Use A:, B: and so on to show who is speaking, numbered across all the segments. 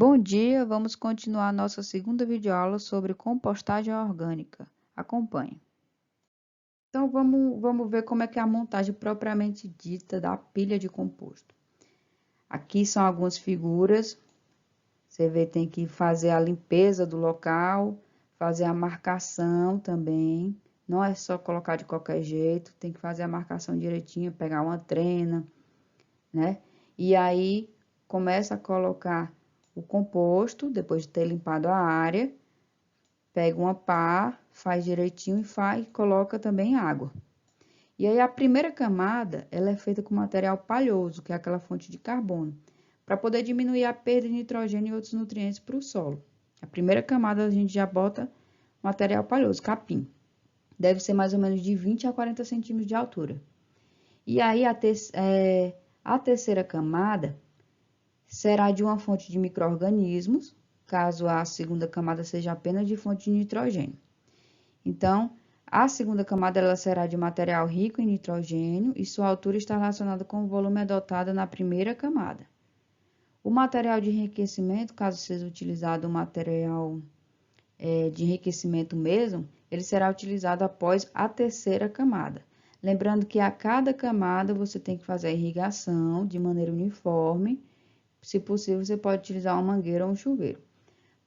A: Bom dia, vamos continuar nossa segunda videoaula sobre compostagem orgânica. Acompanhe. Então, vamos ver como é que é a montagem propriamente dita da pilha de composto. Aqui são algumas figuras. Você vê, tem que fazer a limpeza do local, fazer a marcação também. Não é só colocar de qualquer jeito, tem que fazer a marcação direitinho, pegar uma trena, né? E aí, começa a colocar o composto, depois de ter limpado a área, pega uma pá, faz direitinho e coloca também água. E aí a primeira camada, ela é feita com material palhoso, que é aquela fonte de carbono, para poder diminuir a perda de nitrogênio e outros nutrientes para o solo. A primeira camada a gente já bota material palhoso, capim. Deve ser mais ou menos de 20 a 40 centímetros de altura. E aí a terceira camada será de uma fonte de micro-organismos, caso a segunda camada seja apenas de fonte de nitrogênio. Então, a segunda camada ela será de material rico em nitrogênio e sua altura está relacionada com o volume adotado na primeira camada. O material de enriquecimento, caso seja utilizado um material de enriquecimento mesmo, ele será utilizado após a terceira camada. Lembrando que a cada camada você tem que fazer a irrigação de maneira uniforme. Se possível, você pode utilizar uma mangueira ou um chuveiro.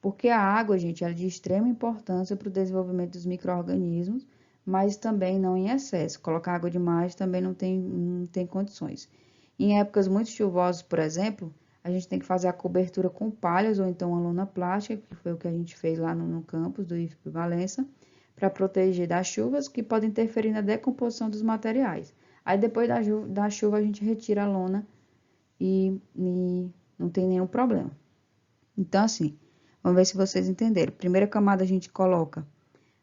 A: Porque a água, gente, é de extrema importância para o desenvolvimento dos micro-organismos, mas também não em excesso. Colocar água demais também não tem condições. Em épocas muito chuvosas, por exemplo, a gente tem que fazer a cobertura com palhas ou então uma lona plástica, que foi o que a gente fez lá no campus do IFP Valença, para proteger das chuvas que podem interferir na decomposição dos materiais. Aí depois da chuva a gente retira a lona e não tem nenhum problema. Então, assim, vamos ver se vocês entenderam. Primeira camada a gente coloca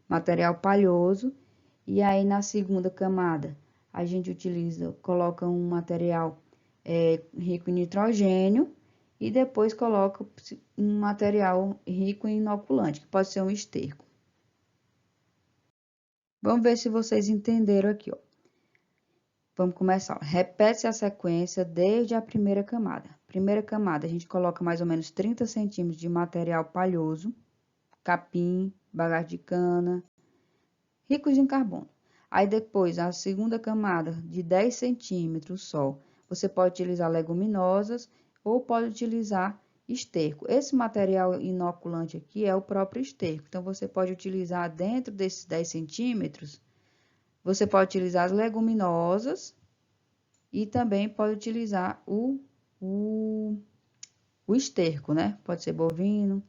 A: material palhoso, e aí na segunda camada a gente coloca um material rico em nitrogênio, e depois coloca um material rico em inoculante, que pode ser um esterco. Vamos ver se vocês entenderam aqui, ó. Vamos começar. Repete a sequência desde a primeira camada. Primeira camada, a gente coloca mais ou menos 30 centímetros de material palhoso, capim, bagaço de cana, ricos em carbono. Aí depois, a segunda camada, de 10 centímetros só, você pode utilizar leguminosas ou pode utilizar esterco. Esse material inoculante aqui é o próprio esterco. Então, você pode utilizar dentro desses 10 centímetros, você pode utilizar as leguminosas e também pode utilizar o esterco, né? Pode ser bovino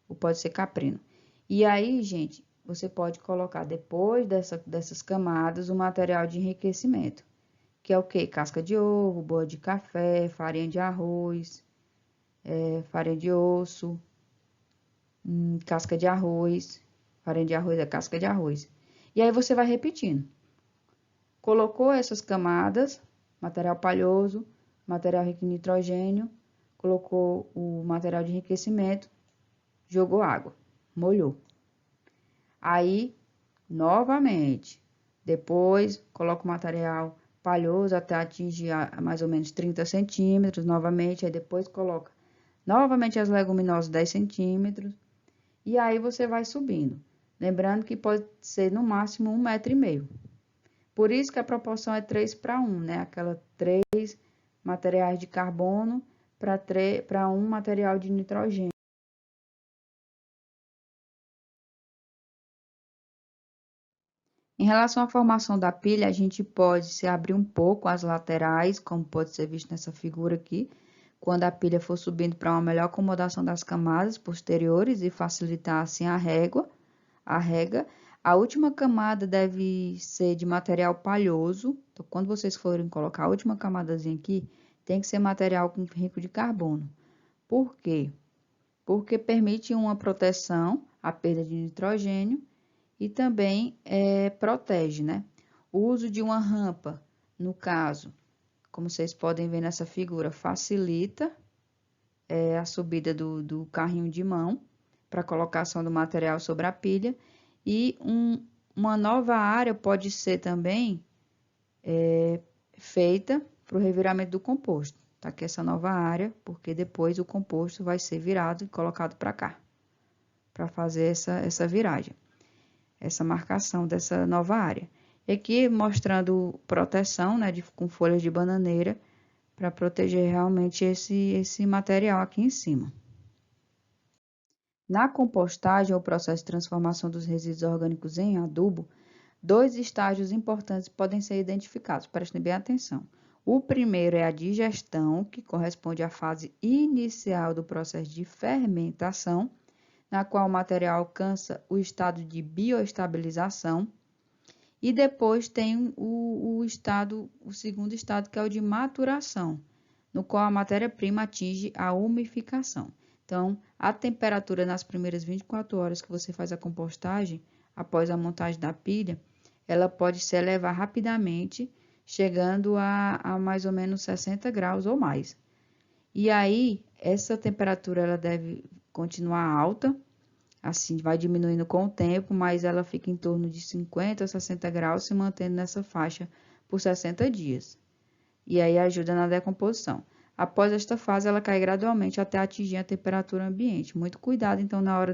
A: ou pode ser caprino. E aí, gente, você pode colocar depois dessas camadas o material de enriquecimento, que é o quê? Casca de ovo, boa de café, farinha de arroz, farinha de osso, casca de arroz, farinha de arroz é casca de arroz. E aí você vai repetindo. Colocou essas camadas, material palhoso, material rico em nitrogênio, colocou o material de enriquecimento, jogou água, molhou. Aí, novamente, depois coloca o material palhoso até atingir mais ou menos 30 centímetros, novamente, aí depois coloca novamente as leguminosas 10 centímetros, e aí você vai subindo. Lembrando que pode ser no máximo 1,5 metro. Por isso que a proporção é 3:1, né? Aquela 3 materiais de carbono para 1 material de nitrogênio. Em relação à formação da pilha, a gente pode se abrir um pouco as laterais, como pode ser visto nessa figura aqui, quando a pilha for subindo para uma melhor acomodação das camadas posteriores e facilitar assim a rega. A última camada deve ser de material palhoso. Então, quando vocês forem colocar a última camadazinha aqui, tem que ser material rico de carbono. Por quê? Porque permite uma proteção à perda de nitrogênio e também protege, né? O uso de uma rampa, no caso, como vocês podem ver nessa figura, facilita a subida do carrinho de mão para colocação do material sobre a pilha. E uma nova área pode ser também feita para o reviramento do composto. Tá aqui essa nova área, porque depois o composto vai ser virado e colocado para cá, para fazer essa viragem, essa marcação dessa nova área. E aqui mostrando proteção, né, com folhas de bananeira, para proteger realmente esse material aqui em cima. Na compostagem, ou processo de transformação dos resíduos orgânicos em adubo, dois estágios importantes podem ser identificados, prestem bem atenção. O primeiro é a digestão, que corresponde à fase inicial do processo de fermentação, na qual o material alcança o estado de bioestabilização. E depois tem o segundo estado, que é o de maturação, no qual a matéria-prima atinge a umificação. Então, a temperatura nas primeiras 24 horas que você faz a compostagem, após a montagem da pilha, ela pode se elevar rapidamente, chegando a mais ou menos 60 graus ou mais. E aí, essa temperatura ela deve continuar alta, assim, vai diminuindo com o tempo, mas ela fica em torno de 50 a 60 graus, se mantendo nessa faixa por 60 dias. E aí ajuda na decomposição. Após esta fase, ela cai gradualmente até atingir a temperatura ambiente. Muito cuidado, então, na hora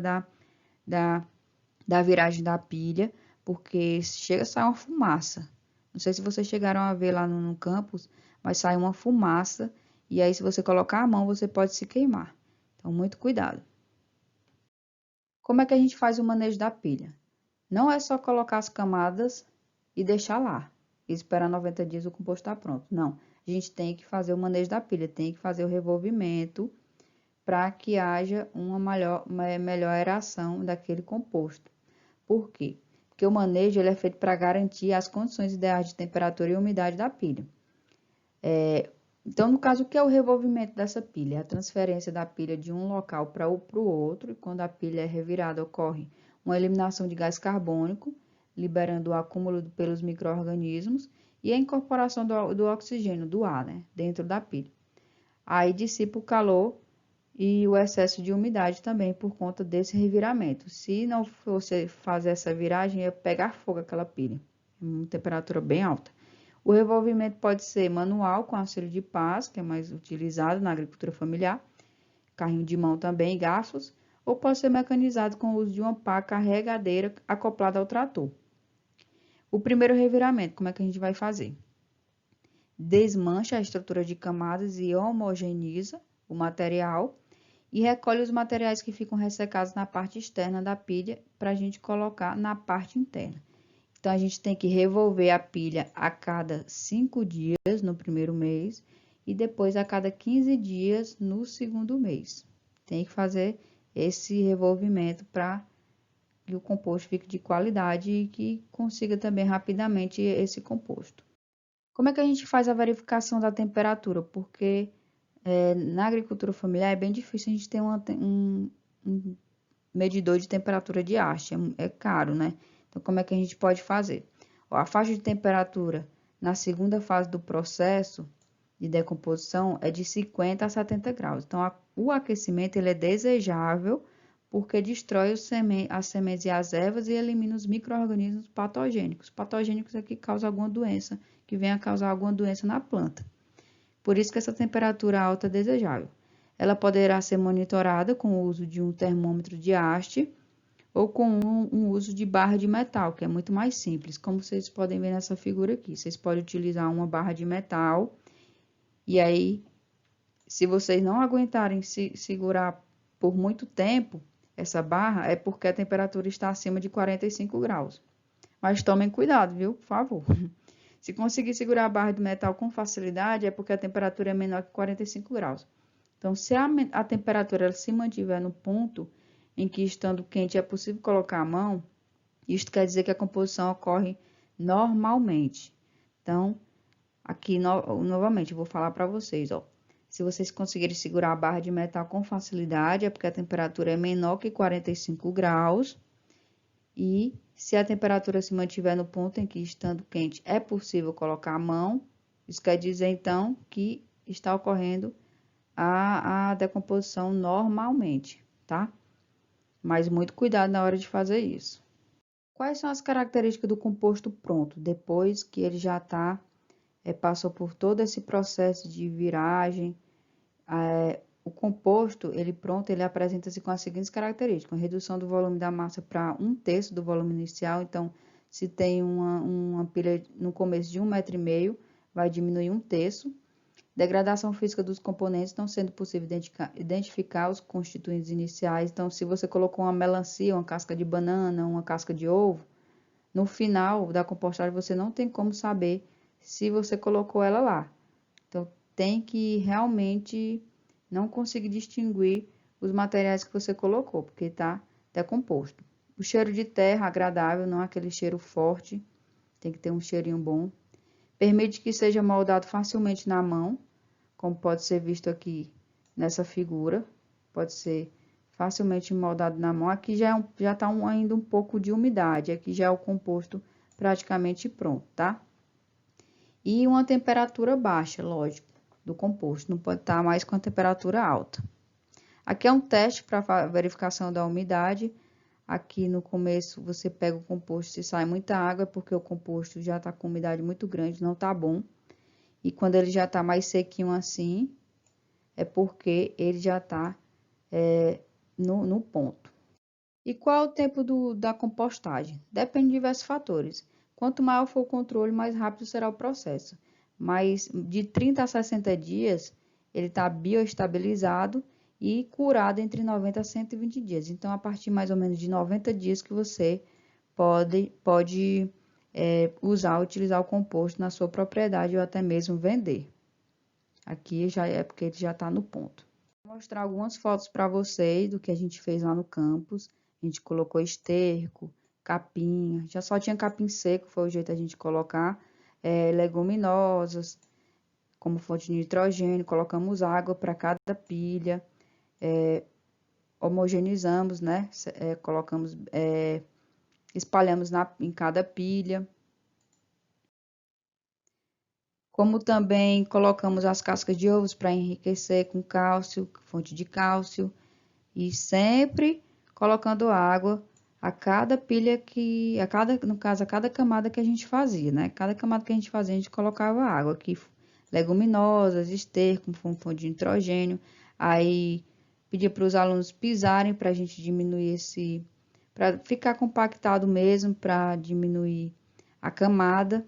A: da viragem da pilha, porque chega a sair uma fumaça. Não sei se vocês chegaram a ver lá no campus, mas sai uma fumaça, e aí se você colocar a mão, você pode se queimar. Então, muito cuidado. Como é que a gente faz o manejo da pilha? Não é só colocar as camadas e deixar lá, e esperar 90 dias o composto estar pronto. Não, a gente tem que fazer o manejo da pilha, tem que fazer o revolvimento para que haja uma melhor aeração daquele composto. Por quê? Porque o manejo ele é feito para garantir as condições ideais de temperatura e umidade da pilha. Então, no caso, o que é o revolvimento dessa pilha? É a transferência da pilha de um local para o outro, e quando a pilha é revirada, ocorre uma eliminação de gás carbônico, liberando o acúmulo pelos micro-organismos, e a incorporação do oxigênio, do ar, né, dentro da pilha. Aí dissipa o calor e o excesso de umidade também por conta desse reviramento. Se não você fazer essa viragem, ia pegar fogo aquela pilha, uma temperatura bem alta. O revolvimento pode ser manual, com auxílio de pás, que é mais utilizado na agricultura familiar, carrinho de mão também, garfos, ou pode ser mecanizado com o uso de uma pá carregadeira acoplada ao trator. O primeiro reviramento, como é que a gente vai fazer? Desmancha a estrutura de camadas e homogeneiza o material e recolhe os materiais que ficam ressecados na parte externa da pilha para a gente colocar na parte interna. Então, a gente tem que revolver a pilha a cada 5 dias no primeiro mês e depois a cada 15 dias no segundo mês. Tem que fazer esse revolvimento para que o composto fique de qualidade e que consiga também rapidamente esse composto. Como é que a gente faz a verificação da temperatura? Porque na agricultura familiar é bem difícil a gente ter um medidor de temperatura de haste, é caro, né? Então, como é que a gente pode fazer? A faixa de temperatura na segunda fase do processo de decomposição é de 50 a 70 graus. Então, o aquecimento ele é desejável porque destrói as sementes e as ervas e elimina os micro-organismos patogênicos. Patogênicos é que causam alguma doença, que venha a causar alguma doença na planta. Por isso que essa temperatura alta é desejável. Ela poderá ser monitorada com o uso de um termômetro de haste ou com um uso de barra de metal, que é muito mais simples, como vocês podem ver nessa figura aqui. Vocês podem utilizar uma barra de metal, e aí, se vocês não aguentarem segurar por muito tempo essa barra, é porque a temperatura está acima de 45 graus. Mas tomem cuidado, viu? Por favor. Se conseguir segurar a barra de metal com facilidade, é porque a temperatura é menor que 45 graus. Então, se a temperatura se mantiver no ponto em que, estando quente, é possível colocar a mão, isto quer dizer que a composição ocorre normalmente. Então, aqui novamente, eu vou falar para vocês, ó. Se vocês conseguirem segurar a barra de metal com facilidade, é porque a temperatura é menor que 45 graus. E se a temperatura se mantiver no ponto em que, estando quente, é possível colocar a mão, isso quer dizer, então, que está ocorrendo a decomposição normalmente, tá? Mas muito cuidado na hora de fazer isso. Quais são as características do composto pronto, depois que ele já está passou por todo esse processo de viragem. O composto, ele apresenta-se com as seguintes características: uma redução do volume da massa para 1/3 do volume inicial. Então, se tem uma pilha no começo de 1,5 m, vai diminuir 1/3. Degradação física dos componentes, não sendo possível identificar os constituintes iniciais. Então, se você colocou uma melancia, uma casca de banana, uma casca de ovo, no final da compostagem você não tem como saber se você colocou ela lá. Então, tem que realmente não conseguir distinguir os materiais que você colocou, porque está decomposto. O cheiro de terra agradável, não aquele cheiro forte, tem que ter um cheirinho bom. Permite que seja moldado facilmente na mão, como pode ser visto aqui nessa figura. Pode ser facilmente moldado na mão. Aqui já está ainda um pouco de umidade, aqui já é o composto praticamente pronto, tá? E uma temperatura baixa, lógico, do composto, não pode estar mais com a temperatura alta. Aqui é um teste para verificação da umidade. Aqui no começo você pega o composto, se sai muita água, é porque o composto já está com umidade muito grande, não está bom. E quando ele já está mais sequinho assim, é porque ele já está no ponto. E qual é o tempo da compostagem? Depende de diversos fatores. Quanto maior for o controle, mais rápido será o processo. Mas de 30 a 60 dias, ele está bioestabilizado e curado entre 90 a 120 dias. Então, a partir mais ou menos de 90 dias que você pode utilizar o composto na sua propriedade ou até mesmo vender. Aqui já é porque ele já está no ponto. Vou mostrar algumas fotos para vocês do que a gente fez lá no campus. A gente colocou esterco, capim, já só tinha capim seco, foi o jeito a gente colocar, leguminosas, como fonte de nitrogênio, colocamos água para cada pilha, homogeneizamos, né? Colocamos, espalhamos em cada pilha. Como também colocamos as cascas de ovos para enriquecer com cálcio, fonte de cálcio, e sempre colocando água a cada pilha no caso, a cada camada que a gente fazia, né? Cada camada que a gente fazia, a gente colocava água aqui, leguminosas, esterco, com fonte de nitrogênio. Aí pedia para os alunos pisarem para a gente diminuir para ficar compactado mesmo, para diminuir a camada.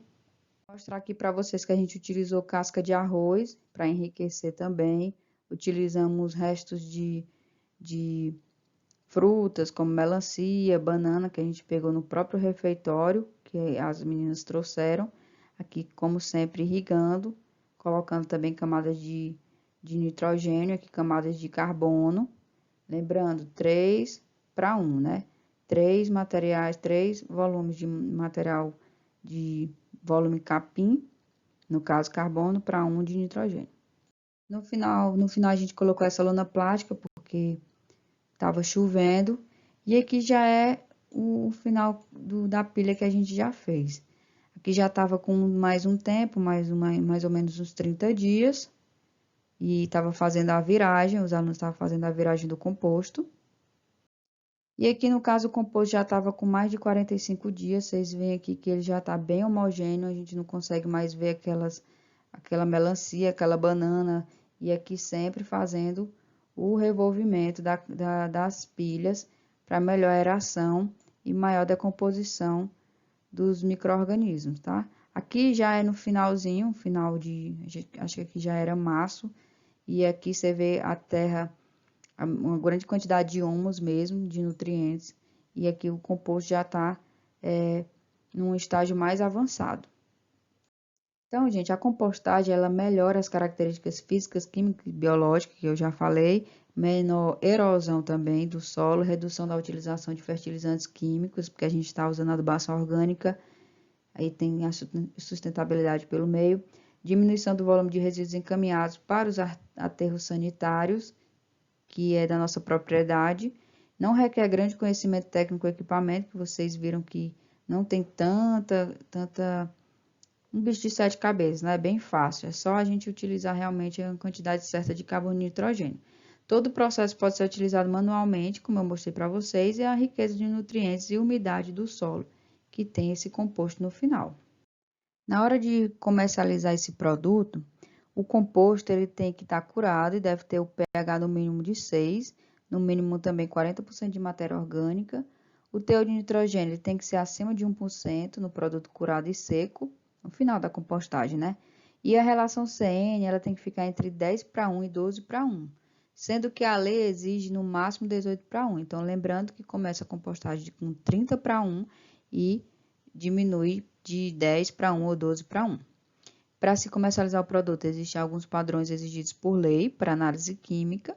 A: Vou mostrar aqui para vocês que a gente utilizou casca de arroz para enriquecer também. Utilizamos restos de frutas como melancia, banana, que a gente pegou no próprio refeitório, que as meninas trouxeram. Aqui, como sempre, irrigando, colocando também camadas de nitrogênio, aqui camadas de carbono. Lembrando, 3 para 1, né? 3 volumes de material de volume capim, no caso carbono, para 1 de nitrogênio. No final a gente colocou essa lona plástica, porque estava chovendo, e aqui já é o final da pilha que a gente já fez. Aqui já estava com mais um tempo, mais ou menos uns 30 dias, e estava fazendo a viragem, os alunos estavam fazendo a viragem do composto. E aqui no caso o composto já estava com mais de 45 dias, vocês veem aqui que ele já está bem homogêneo, a gente não consegue mais ver aquela melancia, aquela banana, e aqui sempre fazendo o revolvimento das pilhas para melhor aeração e maior decomposição dos micro-organismos, tá? Aqui já é no finalzinho, acho que aqui já era março, e aqui você vê a terra, uma grande quantidade de humus mesmo, de nutrientes, e aqui o composto já está num estágio mais avançado. Então, gente, a compostagem, ela melhora as características físicas, químicas e biológicas, que eu já falei, menor erosão também do solo, redução da utilização de fertilizantes químicos, porque a gente está usando adubação orgânica, aí tem a sustentabilidade pelo meio, diminuição do volume de resíduos encaminhados para os aterros sanitários, que é da nossa propriedade, não requer grande conhecimento técnico e equipamento, que vocês viram que não tem um bicho de 7 cabeças, né? É bem fácil, é só a gente utilizar realmente a quantidade certa de carbono e nitrogênio. Todo o processo pode ser utilizado manualmente, como eu mostrei para vocês, e a riqueza de nutrientes e umidade do solo, que tem esse composto no final. Na hora de comercializar esse produto, o composto ele tem que estar curado e deve ter o pH no mínimo de 6, no mínimo também 40% de matéria orgânica. O teor de nitrogênio ele tem que ser acima de 1% no produto curado e seco, no final da compostagem, né? E a relação CN ela tem que ficar entre 10:1 e 12:1, sendo que a lei exige no máximo 18:1. Então, lembrando que começa a compostagem com 30:1 e diminui de 10:1 ou 12:1. Para se comercializar o produto, existem alguns padrões exigidos por lei para análise química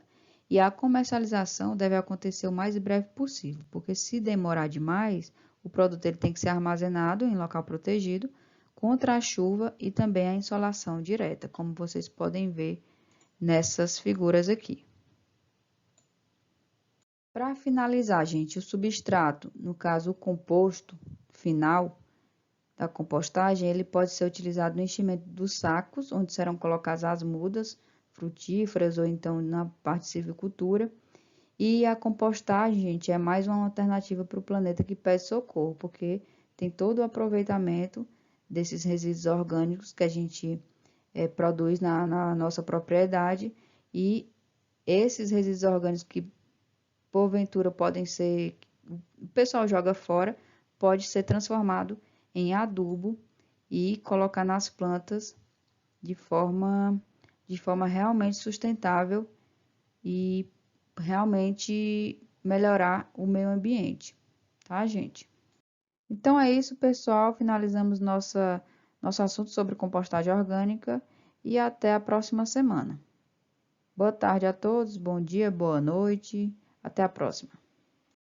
A: e a comercialização deve acontecer o mais breve possível, porque se demorar demais, o produto ele tem que ser armazenado em local protegido contra a chuva e também a insolação direta, como vocês podem ver nessas figuras aqui. Para finalizar, gente, o substrato, no caso o composto final, da compostagem, ele pode ser utilizado no enchimento dos sacos, onde serão colocadas as mudas frutíferas ou então na parte de silvicultura. E a compostagem, gente, é mais uma alternativa para o planeta que pede socorro, porque tem todo o aproveitamento desses resíduos orgânicos que a gente produz na nossa propriedade e esses resíduos orgânicos que porventura podem ser, o pessoal joga fora, pode ser transformado em adubo e colocar nas plantas de forma realmente sustentável e realmente melhorar o meio ambiente, tá, gente? Então é isso, pessoal. Finalizamos nosso assunto sobre compostagem orgânica e até a próxima semana. Boa tarde a todos, bom dia, boa noite, até a próxima.